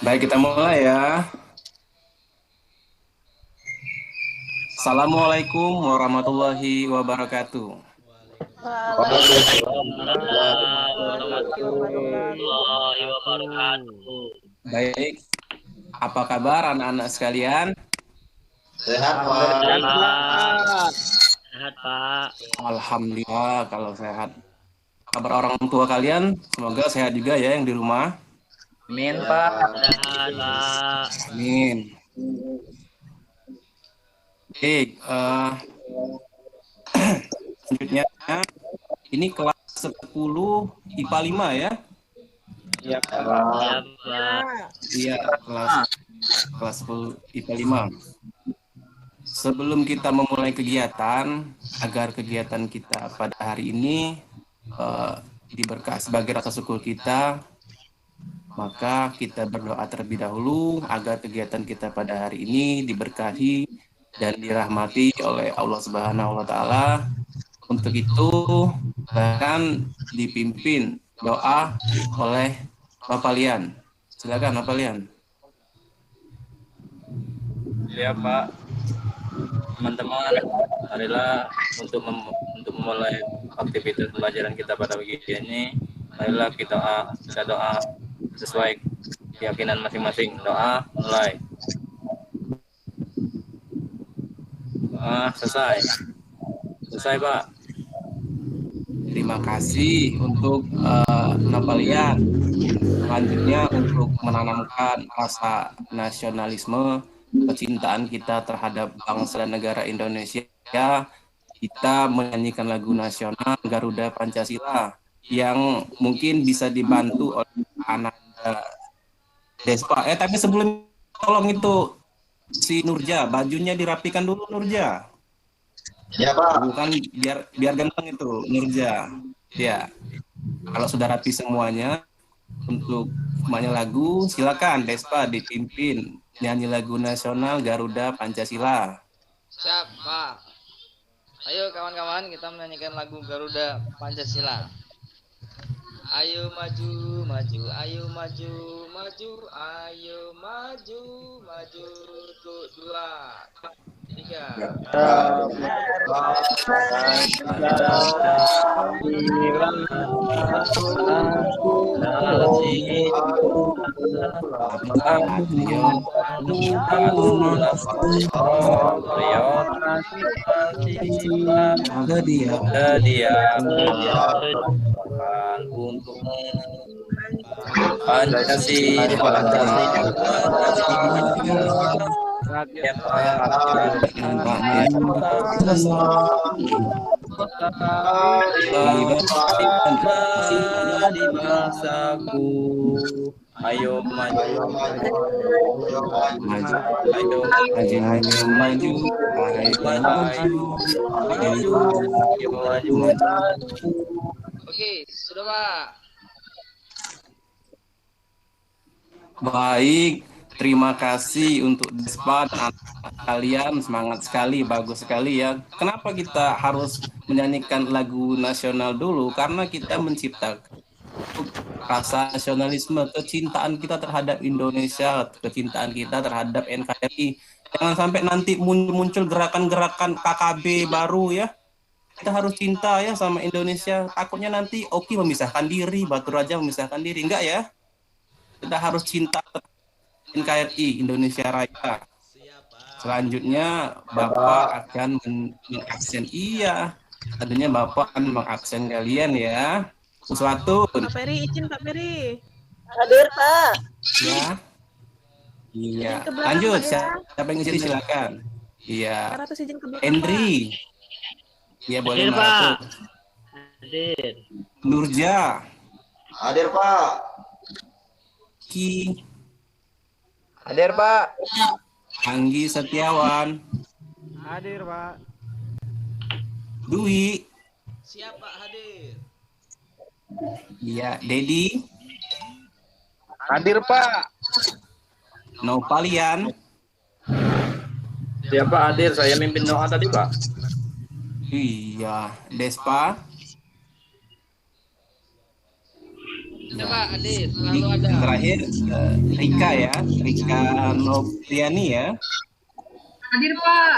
Baik, kita mulai ya. Assalamualaikum warahmatullahi wabarakatuh. Waalaikumsalam warahmatullahi Warahmatullahi wabarakatuh. wabarakatuh. Baik, apa kabar anak-anak sekalian? Sehat, Pak. Sehat, Pak. Sehat. Sehat, Pak. Alhamdulillah kalau sehat. Kabar orang tua kalian? Semoga sehat juga ya yang di rumah. Amin, Ya, Pak. Sehat, Pak. Amin. Baik, selanjutnya ini kelas 10 IPA 5 ya? Iya, Pak. Siap, Pak. Iya, kelas 10 IPA 5. Sebelum kita memulai kegiatan, agar kegiatan kita pada hari ini diberkahi sebagai rasa syukur kita, maka kita berdoa terlebih dahulu agar kegiatan kita pada hari ini diberkahi dan dirahmati oleh Allah Subhanahu wa taala. Untuk itu, bahkan dipimpin doa oleh Bapak Lian. Silakan Bapak Lian. Ya, Pak. Teman-teman, marilah untuk memulai aktivitas pembelajaran kita pada pagi ini, marilah kita doa sesuai keyakinan masing-masing. Doa mulai. Selesai, Pak. Terima kasih untuk Bapak Lian. Selanjutnya untuk menanamkan rasa nasionalisme, kecintaan kita terhadap bangsa dan negara Indonesia, kita menyanyikan lagu nasional Garuda Pancasila yang mungkin bisa dibantu oleh anak Despa. Tapi sebelum tolong itu si Nurja, bajunya dirapikan dulu Nurja. Ya, Pak. Bukan biar ganteng itu Nurja. Ya. Kalau sudah rapi semuanya, untuk semuanya lagu, silakan Despa dipimpin nyanyi lagu nasional Garuda Pancasila. Siap, Pak. Ayo kawan-kawan, kita menyanyikan lagu Garuda Pancasila. Ayo maju, maju, ayo maju, maju, ayo maju, maju, 2, 3. Untuk Pancasila, di bangsaku. Ayo maju, Oke, sudah, Pak. Baik, terima kasih untuk Despa dan kalian, semangat sekali, bagus sekali ya. Kenapa kita harus menyanyikan lagu nasional dulu? Karena kita menciptakan rasa nasionalisme, kecintaan kita terhadap Indonesia, kecintaan kita terhadap NKRI. Jangan sampai nanti muncul gerakan-gerakan KKB baru ya. Kita harus cinta ya sama Indonesia. Takutnya nanti Oki memisahkan diri, Batu Raja memisahkan diri. Enggak ya? Kita harus cinta NKRI, Indonesia Raya. Selanjutnya Bapak akan mengaksen, iya. Tadinya Bapak akan mengaksen kalian ya. Sesuatu. Pak Peri, izin Pak Peri. Hadir, Pak. Ya. Iya. Izin ke belakang, Lanjut, Pak, ya. siapa yang izin silakan. Iya. Pak Ratus izin ke belakang, Henry. Iya boleh Hadir, masuk. Pak. Hadir. Nurja. Hadir, Pak. Ki. hadir, Pak. Anggi Setiawan. Hadir, Pak. Dwi. Siap, Pak, hadir. Iya, Dedi. Hadir, Pak. Nopalian. Siapa hadir? Saya mimpin doa tadi, Pak. Iya, Despa. Ada Nah, Pak, hadir. ini Selalu ada. terakhir Rika ya, Rika Noviani ya. Hadir Pak.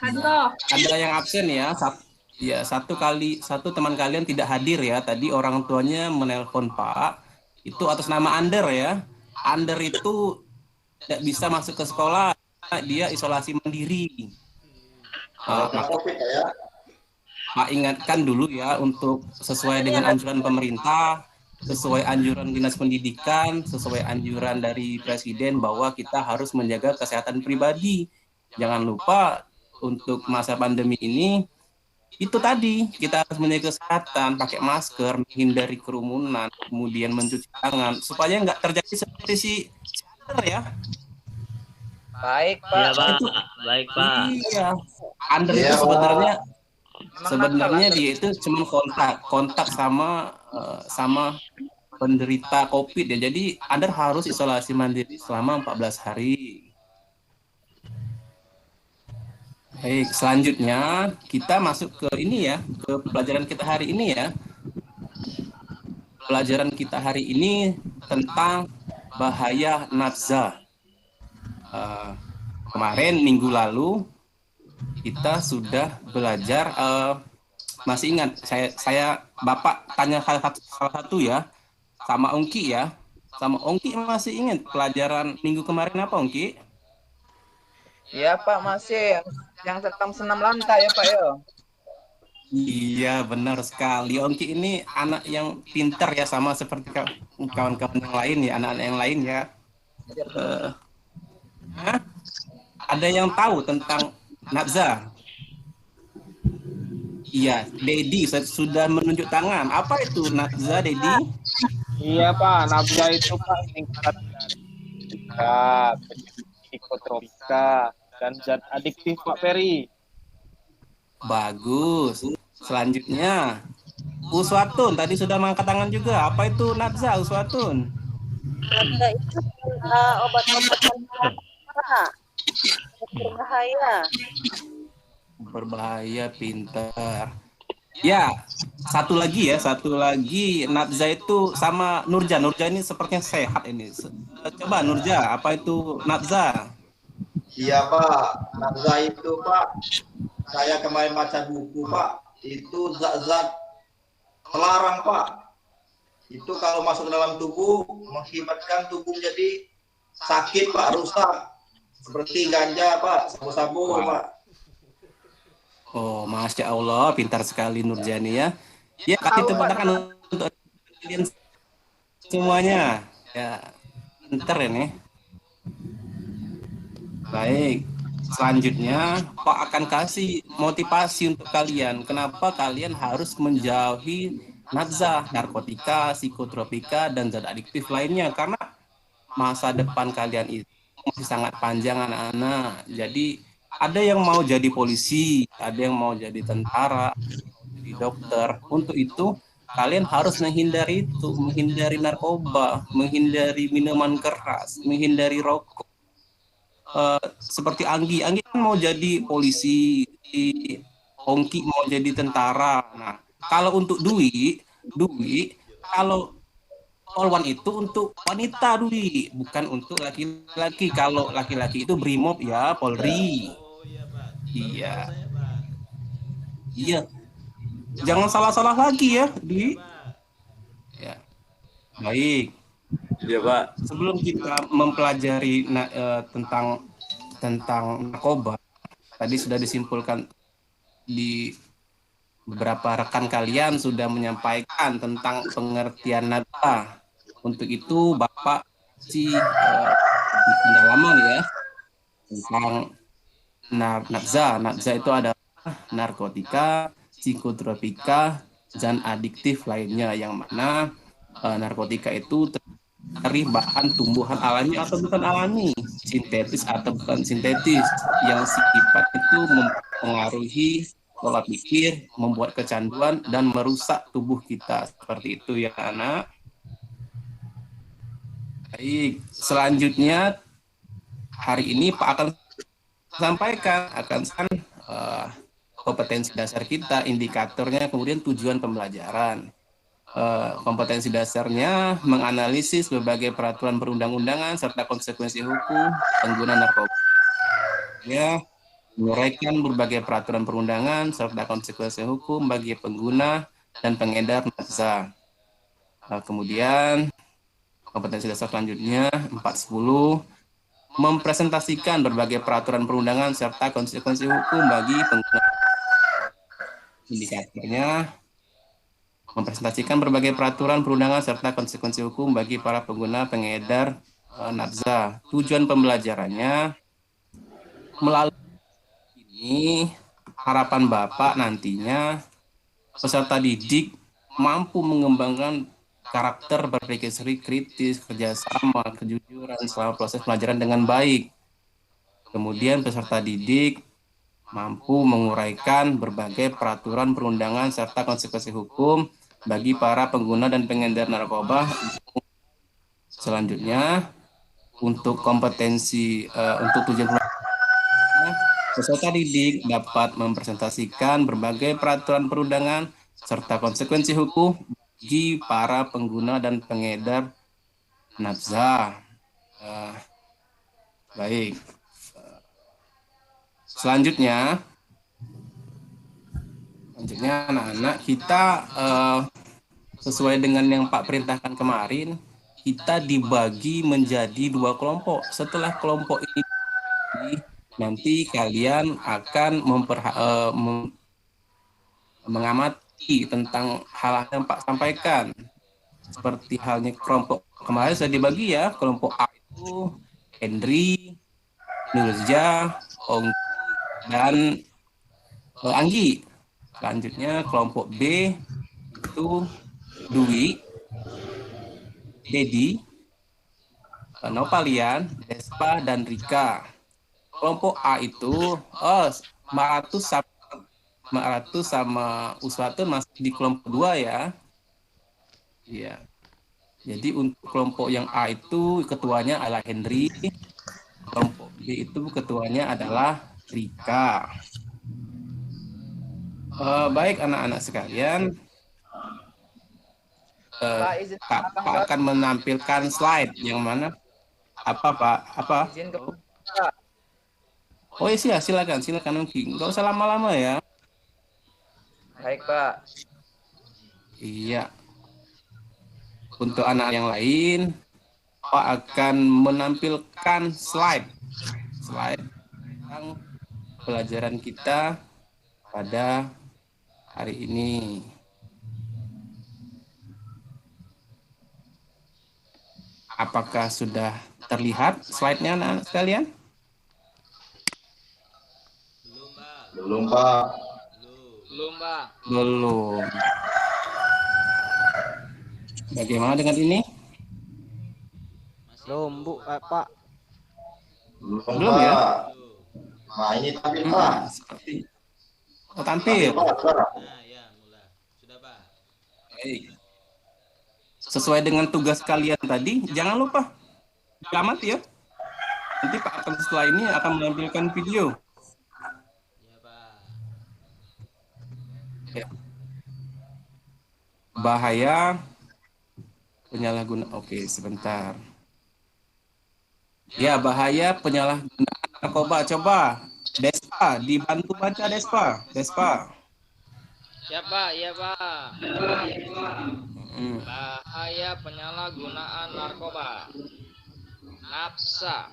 Halo. Ada yang absen ya. Ya, satu teman kalian tidak hadir ya. Tadi orang tuanya menelpon Pak. Itu atas nama Ander ya. Ander itu tidak bisa masuk ke sekolah. Dia isolasi mandiri. Karena Maka COVID ya. Pak ingatkan dulu ya untuk sesuai dengan anjuran pemerintah, sesuai anjuran Dinas Pendidikan, sesuai anjuran dari Presiden bahwa kita harus menjaga kesehatan pribadi. Jangan lupa untuk masa pandemi ini, itu tadi kita harus menjaga kesehatan, pakai masker, menghindari kerumunan, kemudian mencuci tangan, supaya nggak terjadi seperti si Ander ya. Baik Iya, Pak. Pak. Baik, Pak. Iya, Ander Iya, itu Pak. sebenarnya dia itu cuma kontak sama penderita COVID ya. Jadi Anda harus isolasi mandiri selama 14 hari. Baik, selanjutnya kita masuk ke ini ya, ke pelajaran kita hari ini ya. Pelajaran kita hari ini tentang bahaya nafza. Kemarin minggu lalu kita sudah belajar, masih ingat saya Bapak tanya salah satu ya, sama Ongki ya. Sama Ongki masih ingat pelajaran minggu kemarin apa Ongki? Iya Pak, masih yang tentang senam lantai ya Pak ya. Iya benar sekali. Ongki ini anak yang pintar ya, sama seperti kawan-kawan yang lain ya, anak-anak yang lain ya. Ada yang tahu tentang nafza? Iya, Dedi sudah menunjuk tangan. Apa itu nafza, Dedi? Iya Pak, nafza itu Pak singkat psikotropika dan zat adiktif Pak Ferry. Bagus. Selanjutnya, Uswatun tadi sudah mengangkat tangan juga. Apa itu nafza, Uswatun? Nafza itu obat-obatan berbahaya. Berbahaya, pintar. Ya, satu lagi nafza itu sama Nurja. Nurja ini sepertinya sehat ini. Coba Nurja, apa itu nafza? Iya Pak, nafza itu Pak, saya kemarin baca buku Pak, itu zat-zat terlarang Pak. Itu kalau masuk ke dalam tubuh mengakibatkan tubuh jadi sakit Pak, rusak. Seperti ganja Pak, sabu-sabu Pak. Oh, Masya Allah, pintar sekali Nurjani ya. Ya, kasih tepuk tangan untuk kalian semuanya. Ya, pintar ini. Baik, selanjutnya Pak akan kasih motivasi untuk kalian. Kenapa kalian harus menjauhi nafza, narkotika, psikotropika, dan zat adiktif lainnya. Karena masa depan kalian itu masih sangat panjang anak-anak. Jadi ada yang mau jadi polisi, ada yang mau jadi tentara, jadi dokter. Untuk itu kalian harus menghindari itu, menghindari narkoba, menghindari minuman keras, menghindari rokok. Seperti Anggi kan mau jadi polisi, Ongki mau jadi tentara. Nah, kalau untuk Dwi kalau Polwan itu untuk wanita Dwi, bukan untuk laki-laki. Kalau laki-laki itu Brimob ya, Polri. Iya. Iya. Jangan salah-salah lagi ya, Dwi. Ya. Baik. Iya Pak. Sebelum kita mempelajari tentang narkoba, tadi sudah disimpulkan di beberapa rekan kalian sudah menyampaikan tentang pengertian narkoba. Untuk itu Bapak pendalaman ya tentang nafza. Nafza itu adalah narkotika, psikotropika, dan adiktif lainnya, yang mana narkotika itu dari bahan tumbuhan alami atau bukan alami, sintetis atau bukan sintetis, yang sifat itu mempengaruhi pola pikir, membuat kecanduan, dan merusak tubuh kita. Seperti itu ya anak. Baik, selanjutnya hari ini Pak akan sampaikan kompetensi dasar kita, indikatornya, kemudian tujuan pembelajaran. Kompetensi dasarnya menganalisis berbagai peraturan perundang-undangan serta konsekuensi hukum pengguna narkoba. Ya, menguraikan berbagai peraturan perundangan serta konsekuensi hukum bagi pengguna dan pengedar narkoba. Kemudian kompetensi dasar selanjutnya 410 mempresentasikan berbagai peraturan perundangan serta konsekuensi hukum bagi pengguna. Indikatornya mempresentasikan berbagai peraturan perundangan serta konsekuensi hukum bagi para pengguna pengedar nafza. Tujuan pembelajarannya melalui ini harapan Bapak nantinya peserta didik mampu mengembangkan karakter berpikir kritis, kerjasama, kejujuran selama proses pelajaran dengan baik. Kemudian peserta didik mampu menguraikan berbagai peraturan perundangan serta konsekuensi hukum bagi para pengguna dan pengedar narkoba. Selanjutnya, untuk kompetensi untuk tujuan peserta didik dapat mempresentasikan berbagai peraturan perundangan serta konsekuensi hukum bagi para pengguna dan pengedar nafza. Baik. Selanjutnya anak-anak kita sesuai dengan yang Pak perintahkan kemarin, kita dibagi menjadi 2 kelompok. Setelah kelompok ini nanti kalian akan mengamati tentang hal yang Pak sampaikan. Seperti halnya kelompok kemarin sudah dibagi ya, kelompok A itu Hendri, Nurja, Onggi, dan Anggi. Selanjutnya kelompok B itu Dwi, Dedi, Nopalian, Despa, dan Rika. Kelompok A itu Ma'ratus sama Uswatun masih di kelompok 2 ya. Iya. Jadi untuk kelompok yang A itu ketuanya adalah Henry, kelompok B itu ketuanya adalah Rika. Baik anak-anak sekalian, Pak akan menampilkan slide yang mana apa Pak? Apa? Izin ke Oh iya silakan Ongki. Nggak usah lama-lama ya. Baik Pak. Iya. Untuk anak yang lain, Pak akan menampilkan slide tentang pelajaran kita pada hari ini. Apakah sudah terlihat slide-nya anak-anak sekalian? Belum, Pak. Belum, Pak. Belum. Bagaimana dengan ini? Belum, Bu, Pak. Belum ya? Nah, ini tampil, Pak. Seperti tampil. Nah, ya, mulai. Sudah, Pak. Baik. Sesuai dengan tugas kalian tadi, jangan lupa amati ya. Nanti Pak akan setelah ini akan menampilkan video. Ya, Pak. Ya. Bahaya penyalahgunaan. Oke, sebentar. Ya, bahaya penyalahgunaan narkoba. Coba Despa, dibantu baca Despa. Siapa? Ya, Pak. Bahaya penyalahgunaan narkoba. Nafsa.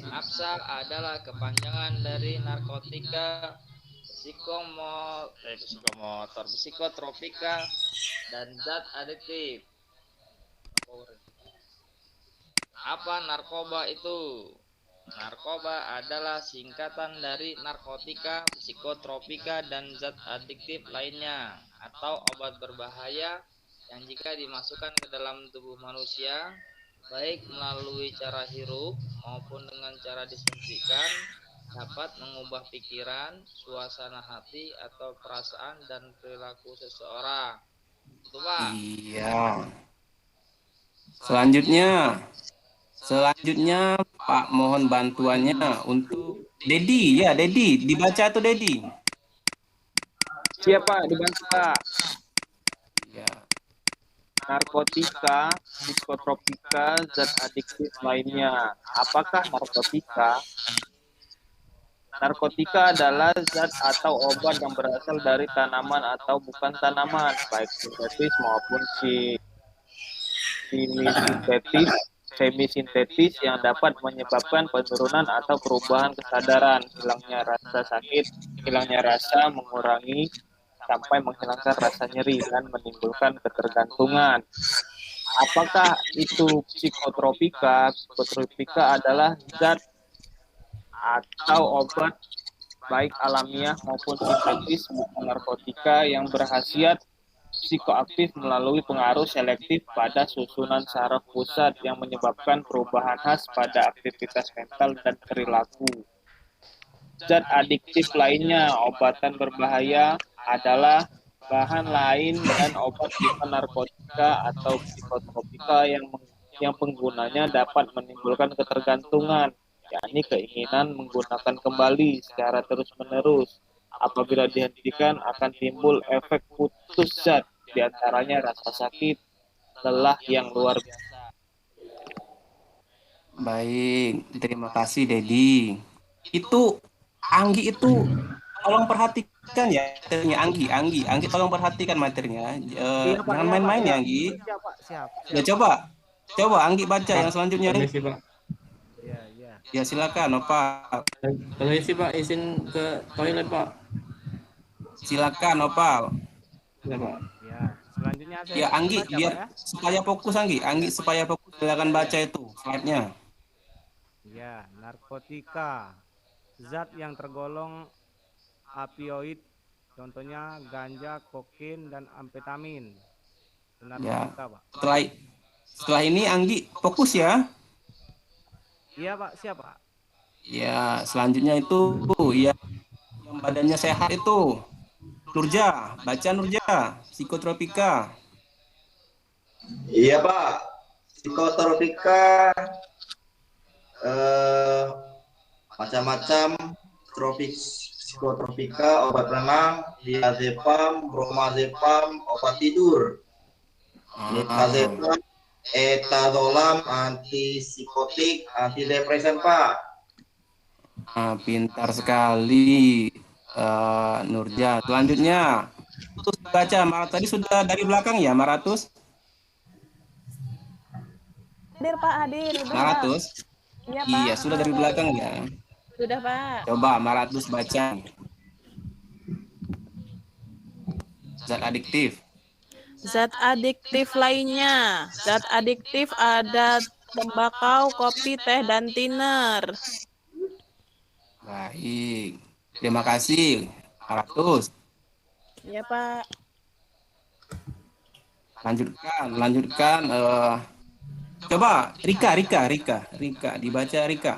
Nafsa adalah kepanjangan dari narkotika, psikomotor, psikotropika, dan zat adiktif. Apa narkoba itu? Narkoba adalah singkatan dari narkotika, psikotropika, dan zat adiktif lainnya atau obat berbahaya yang jika dimasukkan ke dalam tubuh manusia, baik melalui cara hirup maupun dengan cara disuntikan, dapat mengubah pikiran, suasana hati, atau perasaan dan perilaku seseorang. Itu, Pak. Iya. Selanjutnya Pak mohon bantuannya untuk Dedi. Ya, Dedi, dibaca tuh Dedi. Siapa? Dibantu, Pak. Ya. narkotika, psikotropika, zat adiktif lainnya. Apakah narkotika? Narkotika adalah zat atau obat yang berasal dari tanaman atau bukan tanaman, baik sintetis maupun semi-sintetis yang dapat menyebabkan penurunan atau perubahan kesadaran, hilangnya rasa sakit, hilangnya rasa, mengurangi sampai menghilangkan rasa nyeri dan menimbulkan ketergantungan. Apakah itu psikotropika? Psikotropika adalah zat atau obat baik alamiah maupun sintetis bukan narkotika yang berkhasiat psikoaktif melalui pengaruh selektif pada susunan saraf pusat yang menyebabkan perubahan khas pada aktivitas mental dan perilaku. Zat adiktif lainnya, obatan berbahaya adalah bahan lain dan obat bukan narkotika atau psikotropika yang penggunanya dapat menimbulkan ketergantungan, yakni keinginan menggunakan kembali secara terus-menerus. Apabila dihentikan akan timbul efek putus zat, diantaranya rasa sakit, lelah yang luar biasa. Baik, terima kasih Dedi. Itu Anggi itu tolong perhatikan ya materinya Anggi tolong perhatikan materinya. Jangan main-main ya Anggi. Siap. Ya coba Anggi baca yang selanjutnya. Permisi Pak. Ya silakan Opal. Permisi Pak, izin ke toilet Pak. Silakan Opal. Ya Pak. Ya, selanjutnya saya Ya Anggi baca, biar Pak, ya. supaya fokus Anggi supaya fokus silakan baca itu slide-nya. Ya, narkotika. Zat yang tergolong opioid, contohnya ganja, kokain, dan amfetamin. Ya. Narkotika, Pak. Setelah ini Anggi fokus ya. Iya, Pak. Siap, Pak. Ya, selanjutnya itu ya yang badannya sehat itu. Nurja, baca Nurja, psikotropika. Iya Pak, psikotropika macam-macam psikotropika, obat penenang, diazepam, bromazepam, obat tidur, nitazepam, etazolam, antipsikotik, antidepresan Pak. Pintar sekali Nurja. Selanjutnya terus baca tadi sudah dari belakang ya Maratus. Hadir Pak, hadir. Udah, Pak. Maratus. Iya, Pak. Iya, sudah dari belakang ya. Sudah, Pak. Coba Maratus baca. Zat adiktif. Zat adiktif lainnya. Zat adiktif ada tembakau, kopi, teh, dan thinner. Baik. Terima kasih Maratus. Iya, Pak. Lanjutkan. Coba Rika, dibaca Rika.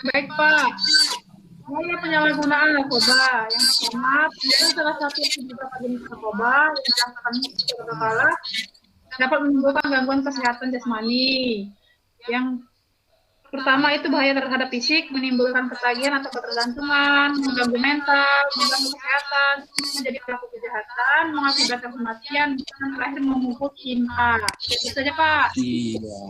Baik, Pak. Mengenai penyalahgunaan narkoba, yang pertama, itu salah satu beberapa jenis narkoba yang dirasakan secara kalah dapat menimbulkan gangguan kesehatan jasmani. Yang pertama itu bahaya terhadap fisik, menimbulkan ketagihan atau ketergantungan, mengganggu mental, mengganggu kesehatan, menjadi pelaku kejahatan, mengakibatkan kematian, dan terakhir memupuk cinta. Itu saja, Pak. Iya.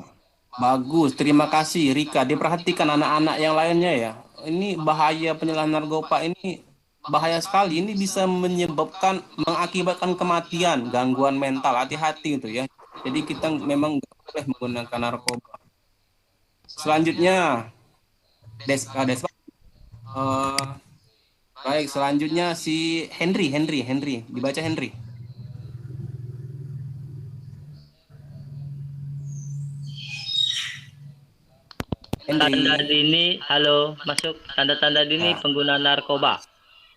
Bagus, terima kasih Rika. Diperhatikan anak-anak yang lainnya ya. Ini bahaya penyalahgunaan narkoba ini bahaya sekali. Ini bisa mengakibatkan kematian, gangguan mental. Hati-hati itu ya. Jadi kita memang nggak boleh menggunakan narkoba. Selanjutnya, Despa. Baik, selanjutnya si Henry. Dibaca Henry. Tanda dini, halo, masuk tanda-tanda dini penggunaan narkoba.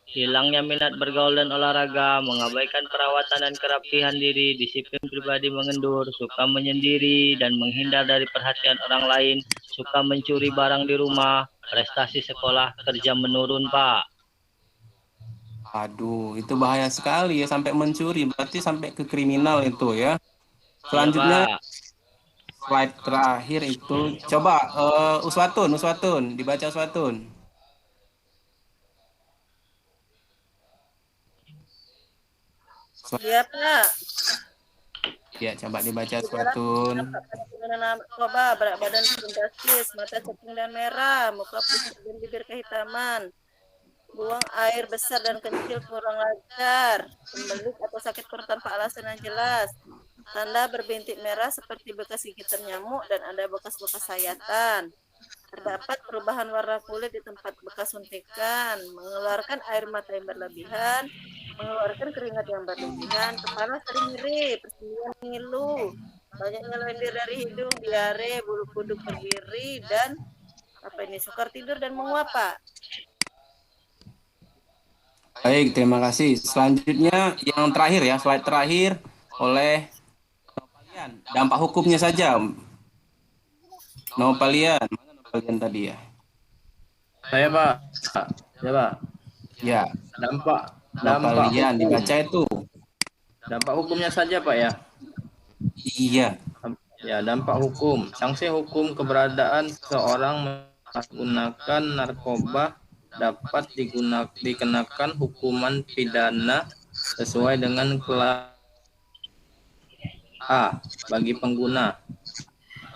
Hilangnya minat bergaul dan olahraga, mengabaikan perawatan dan kerapihan diri, disiplin pribadi mengendur, suka menyendiri dan menghindar dari perhatian orang lain, suka mencuri barang di rumah, prestasi sekolah, kerja menurun, Pak. Aduh, itu bahaya sekali ya sampai mencuri, berarti sampai ke kriminal itu ya. Selanjutnya, slide terakhir itu, coba Uswatun, dibaca Uswatun. Iya, Pak. Ya, coba dibaca Gejala Suatun. nampak pada pengguna narkoba, berat badan drastis, mata cekung dan merah, muka pusing dan bibir kehitaman, buang air besar dan kecil kurang lancar, sembelit atau sakit perut tanpa alasan yang jelas, tanda berbintik merah seperti bekas gigitan nyamuk dan ada bekas-bekas sayatan. Terdapat perubahan warna kulit di tempat bekas suntikan, mengeluarkan air mata yang berlebihan, mengeluarkan keringat yang berlebihan, kepala sering nyeri, persendian ngilu, banyaknya lendir dari hidung, diare, bulu kuduk berdiri, dan sukar tidur dan menguap, Pak. Baik, terima kasih. Selanjutnya yang terakhir ya, slide terakhir oleh Nopalian. Dampak hukumnya saja. Nopalian, mana Nopalian tadi ya? Saya Pak. Ya Pak. Ya, Dampak Nopalian hukum. dibaca itu. Dampak hukumnya saja Pak ya. Iya. Ya, dampak hukum. Sanksi hukum keberadaan seorang menggunakan narkoba dapat dikenakan hukuman pidana sesuai dengan kelas A bagi pengguna,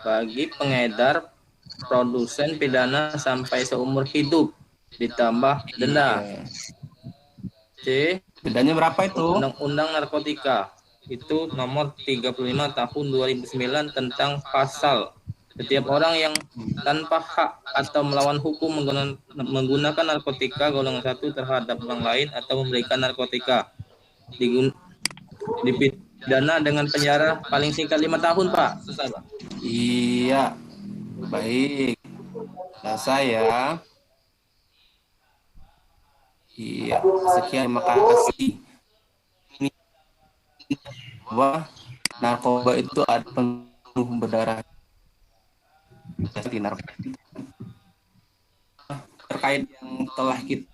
bagi pengedar, produsen pidana sampai seumur hidup ditambah denda. C. Dendanya berapa itu? Undang-Undang Narkotika itu nomor 35 tahun 2009 tentang pasal setiap orang yang tanpa hak atau melawan hukum menggunakan narkotika golongan 1 terhadap orang lain atau memberikan narkotika dipidana dengan penjara paling singkat 5 tahun, Pak. Selesai, Pak. Iya. Baik. Selesai ya. Iya. Sekian, terima kasih. Bahwa narkoba itu ada penuh berdarah di narkotika. Terkait yang telah kita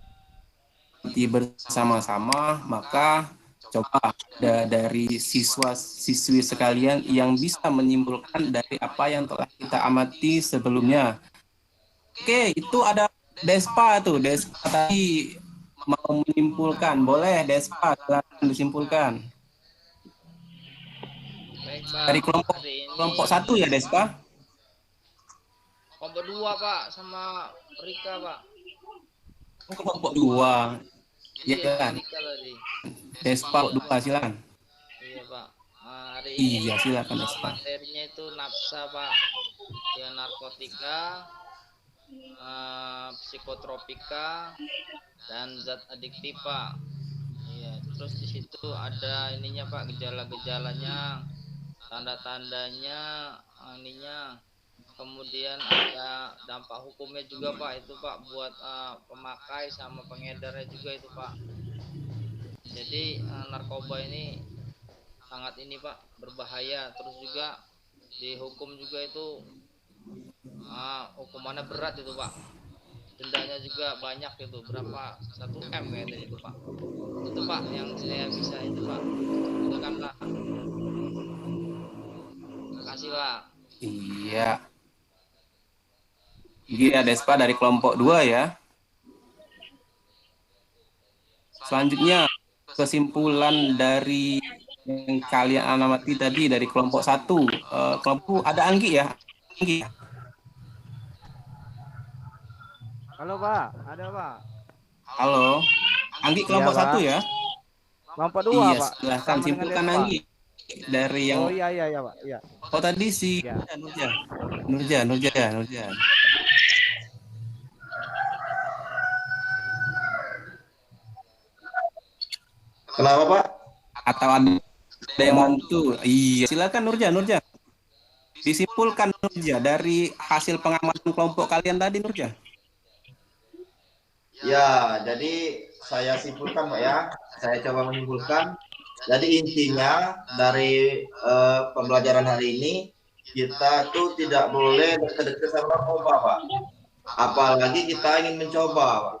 bersama-sama, maka coba dari siswa-siswi sekalian yang bisa menyimpulkan dari apa yang telah kita amati sebelumnya. Oke, itu ada Despa tuh. Despa tadi mau menyimpulkan. Boleh Despa, silakan disimpulkan. Baik, Pak. Dari kelompok 1 ya Despa? Kelompok 2 Pak sama Rika Pak. Kelompok 2. Iya kan? Rika tadi. Despa 2 silakan. Iya Pak. Hari ini Iya silakan Despa. materinya itu nafsa Pak. Ya narkotika, psikotropika dan zat adiktif Pak. Iya, terus di situ ada ininya Pak, gejala-gejalanya, tanda-tandanya, ininya. Kemudian ada dampak hukumnya juga Pak, itu Pak buat pemakai sama pengedarnya juga itu Pak. Jadi narkoba ini sangat ini Pak, berbahaya. Terus juga dihukum juga itu hukumannya berat itu Pak. Dendanya juga banyak itu, berapa 1 M kayaknya itu Pak. Itu Pak yang saya bisa itu Pak. Silakan Pak. Terima kasih Pak. Iya. Iya Despa dari kelompok 2 ya. Selanjutnya kesimpulan dari yang kalian amati tadi dari kelompok 1. Kelompok ada Anggi ya? Anggi. Halo Pak, ada Pak. Halo. Anggi kelompok Iya, 1 Pak. ya? Kelompok 2 Iya, Pak. silahkan Sama dengan simpulkan Despa. Anggi. Dari yang Oh iya Pak, iya. Oh tadi si Ya. Nurjan. Kenapa Pak? Atau ada yang bantu? Iya, silakan Nurjan. Disimpulkan Nurjan dari hasil pengamatan kelompok kalian tadi Nurjan. Ya, jadi saya simpulkan Pak ya. Saya coba menyimpulkan. Jadi intinya dari pembelajaran hari ini kita tuh tidak boleh dekat-dekat sama narkoba Pak. Apalagi kita ingin mencoba Pak.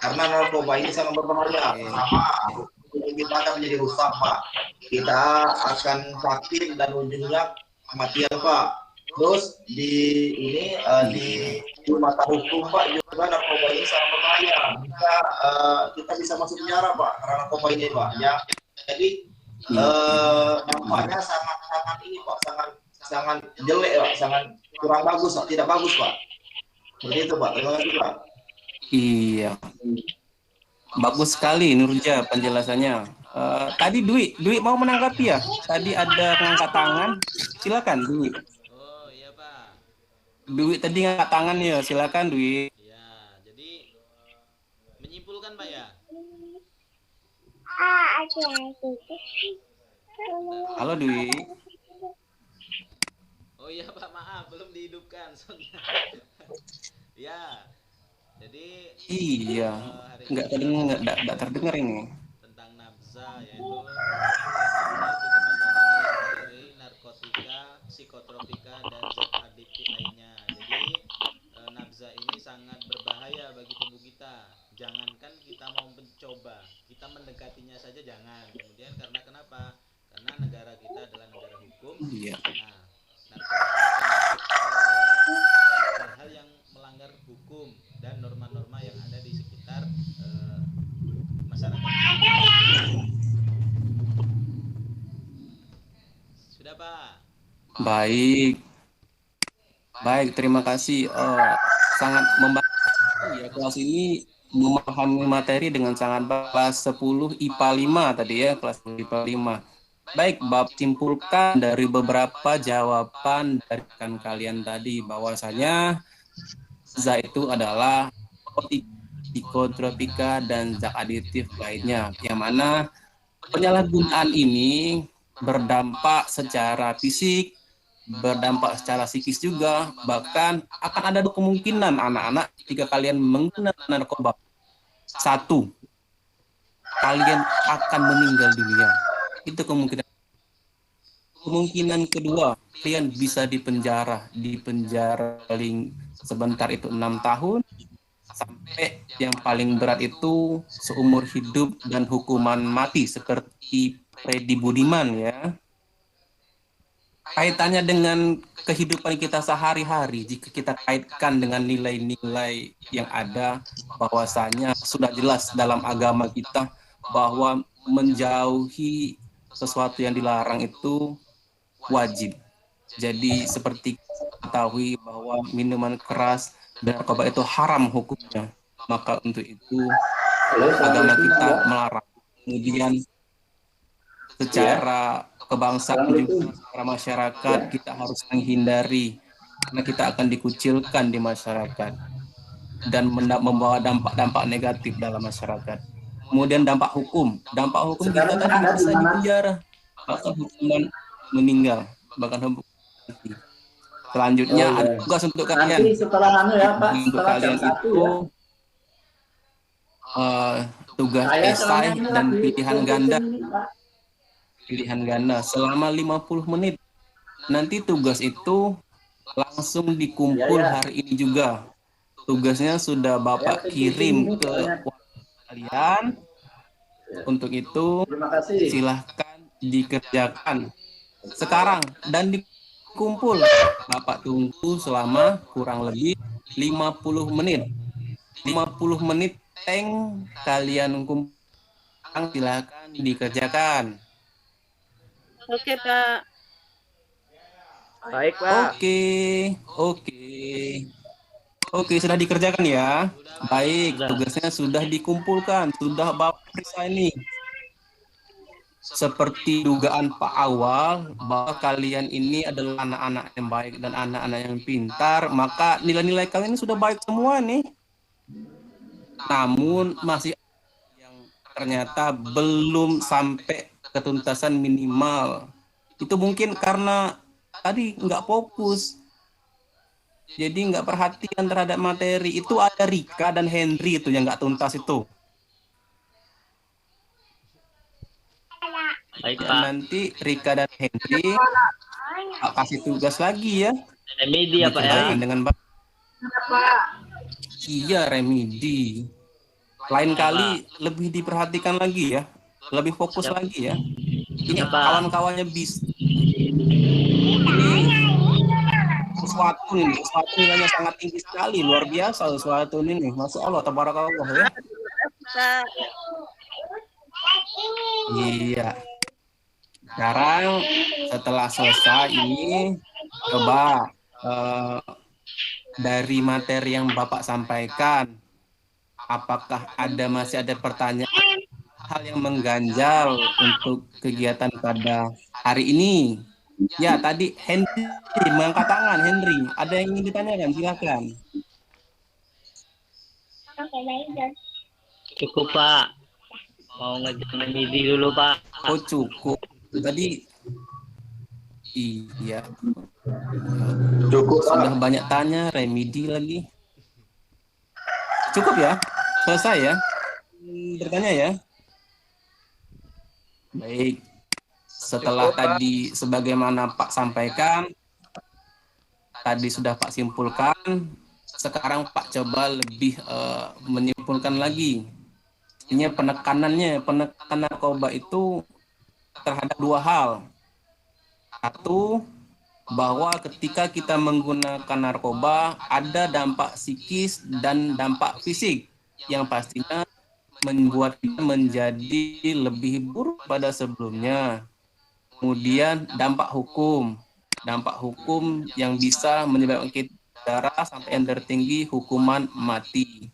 Karena narkoba ini sangat berbahaya. Pertama, kita akan menjadi rusak Pak. Kita akan sakit dan ujungnya kematian Pak. Terus di mata hukum Pak juga narkoba ini sangat berbahaya. Kita bisa masuk penjara Pak karena narkoba ini Pak. Ya, jadi dampaknya sangat ini Pak, sangat jelek Pak, sangat kurang bagus Pak, tidak bagus Pak. Seperti itu Pak, terima kasih Pak. Iya, bagus sekali Nurja penjelasannya. Tadi Dwi mau menanggapi ya? Tadi ada ngangkat tangan, silakan Dwi. Oh iya Pak. Dwi tadi ngangkat tangan ya, silakan Dwi. Ya, jadi menyimpulkan Pak ya. Halo Dwi. Oh iya Pak, maaf belum dihidupkan soalnya. Ya, jadi Iya, hari nggak ini terdengar, nggak terdengar ini. tentang nafza, yaitu kepanjangan dari narkotika, psikotropika, dan zat adiktif lainnya. Jadi nafza ini sangat berbahaya bagi tubuh kita. Jangankan kita mau mencoba, kita mendekatinya saja jangan. Kemudian karena kenapa? Karena negara kita adalah negara hukum. Iya. Nah, narkoba termasuk hal-hal yang melanggar hukum dan norma-norma yang ada di sekitar masyarakat. Sudah Pak. Baik, terima kasih. Sangat membantu ya kelas ini memahami materi dengan sangat baik. Kelas 10 IPA 5 tadi ya, kelas 10 IPA 5. Baik, Bab simpulkan dari beberapa jawaban dari rekan kalian tadi bahwasanya zat itu adalah psikotropika dan zat aditif lainnya, yang mana penyalahgunaan ini berdampak secara fisik, berdampak secara psikis juga, bahkan akan ada kemungkinan anak-anak jika kalian menggunakan narkoba, satu, kalian akan meninggal dunia. Itu kemungkinan. Kemungkinan kedua, kalian bisa dipenjara paling sebentar itu 6 tahun, sampai yang paling berat itu seumur hidup dan hukuman mati seperti Freddy Budiman ya. Kaitannya dengan kehidupan kita sehari-hari, jika kita kaitkan dengan nilai-nilai yang ada, bahwasanya sudah jelas dalam agama kita bahwa menjauhi sesuatu yang dilarang itu wajib. Jadi seperti ketahui bahwa minuman keras dan narkoba itu haram hukumnya, maka untuk itu agama kita melarang. Kemudian secara kebangsaan juga secara masyarakat kita harus menghindari, karena kita akan dikucilkan di masyarakat dan membawa dampak-dampak negatif dalam masyarakat. Kemudian dampak hukum kita tadi bisa dipenjara, bahkan hukuman meninggal, bahkan hukuman mati. Selanjutnya ada tugas untuk kalian. Untuk kalian itu tugas esai dan pilihan ganda selama 50 menit. Nanti tugas itu langsung dikumpul hari ini juga. Tugasnya sudah Bapak kirim ke kalian. Untuk itu silahkan dikerjakan sekarang dan dikumpul. Bapak tunggu selama kurang lebih 50 menit. 50 menit kalian kumpul, silahkan dikerjakan. Oke, Pak. Baik, Pak. Oke, sudah dikerjakan ya. Baik, tugasnya sudah dikumpulkan, sudah Bapak periksa ini. Seperti dugaan Pak awal bahwa kalian ini adalah anak-anak yang baik dan anak-anak yang pintar, maka nilai-nilai kalian ini sudah baik semua nih. Namun masih yang ternyata belum sampai ketuntasan minimal. Itu mungkin karena tadi nggak fokus, jadi nggak perhatian terhadap materi. Itu ada Rika dan Henry itu yang nggak tuntas itu. Baik Ya, Pak. nanti Rika dan Henry kasih tugas lagi ya. Remedi ya Pak ya. Dikerjain dengan baik. Iya, remedi. Lain kali lebih diperhatikan lagi ya, lebih fokus lagi ya. Ini kawan-kawannya bis. Ini sesuatu nilainya sangat tinggi sekali, luar biasa sesuatu ini. Masya Allah, tabarakallah ya. Iya. Sekarang setelah selesai ini, coba dari materi yang Bapak sampaikan, apakah masih ada pertanyaan, hal yang mengganjal untuk kegiatan pada hari ini? Ya, tadi Henry mengangkat tangan. Henry, ada yang ingin ditanyakan? Silakan. Cukup Pak. Mau ngejar midi dulu Pak. Oh cukup. Tadi iya. Cukup Sudah banyak tanya, remedi lagi. Cukup ya? Selesai ya? Bertanya ya? Baik. Setelah tadi sebagaimana Pak sampaikan, tadi sudah Pak simpulkan, sekarang Pak coba lebih menyimpulkan lagi. Ini penekanan narkoba itu terhadap dua hal. Satu, bahwa ketika kita menggunakan narkoba ada dampak psikis dan dampak fisik yang pastinya membuat kita menjadi lebih buruk pada sebelumnya. Kemudian dampak hukum yang bisa menyebabkan kita darah sampai yang tertinggi hukuman mati.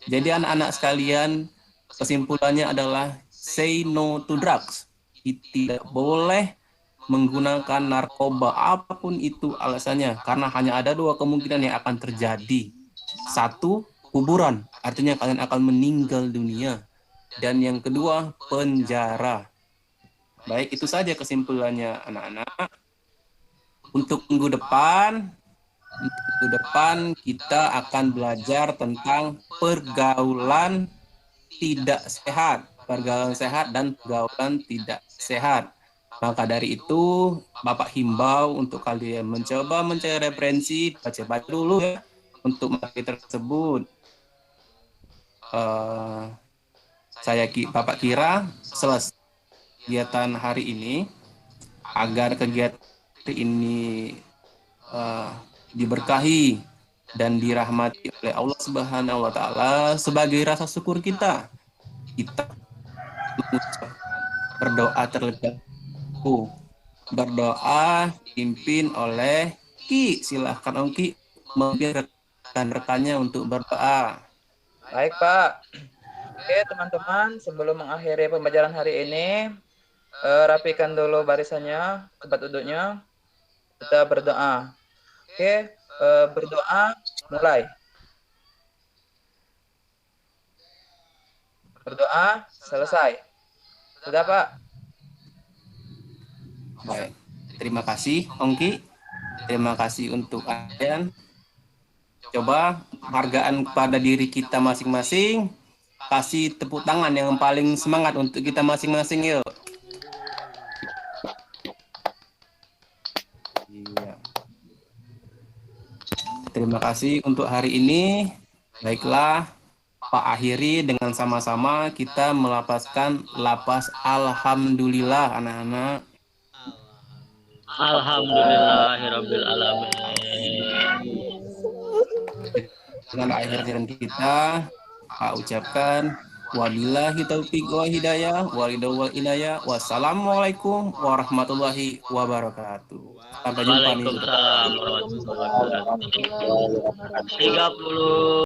Jadi anak-anak sekalian, kesimpulannya adalah say no to drugs. Tidak boleh menggunakan narkoba apapun itu alasannya, karena hanya ada dua kemungkinan yang akan terjadi. Satu, kuburan, artinya kalian akan meninggal dunia. Dan yang kedua, penjara. Baik, itu saja kesimpulannya anak-anak. Untuk minggu depan kita akan belajar tentang pergaulan tidak sehat, pergaulan sehat dan pergaulan tidak sehat. Maka dari itu, Bapak himbau untuk kalian mencoba mencari referensi, baca-baca dulu ya, untuk materi tersebut. Bapak kira selesai kegiatan hari ini, agar kegiatan ini diberkahi dan dirahmati oleh Allah Subhanahu wa Ta'ala, sebagai rasa syukur kita mengucap berdoa terlebih berdoa dipimpin oleh Ki. Silahkan Om Ki memimpin rekan-rekannya untuk berdoa. Baik Pak. Oke teman-teman, sebelum mengakhiri pembelajaran hari ini, rapikan dulu barisannya, tempat duduknya. Kita berdoa. Oke, berdoa mulai. Berdoa selesai. Sudah Pak? Baik, terima kasih Ongki. Terima kasih untuk kalian. Coba penghargaan kepada diri kita masing-masing. Kasih tepuk tangan yang paling semangat untuk kita masing-masing yuk. Iya. Terima kasih untuk hari ini. Baiklah, Pak akhiri dengan sama-sama kita melapaskan lapas alhamdulillah anak-anak. Alhamdulillahirabbil alamin. Dengan akhiran kita, Pak ucapkan wabillahi taufiq wa hidayah wal inayah. Wassalamualaikum warahmatullahi wabarakatuh. Sampai jumpa. Waalaikumsalam warahmatullahi wabarakatuh. 30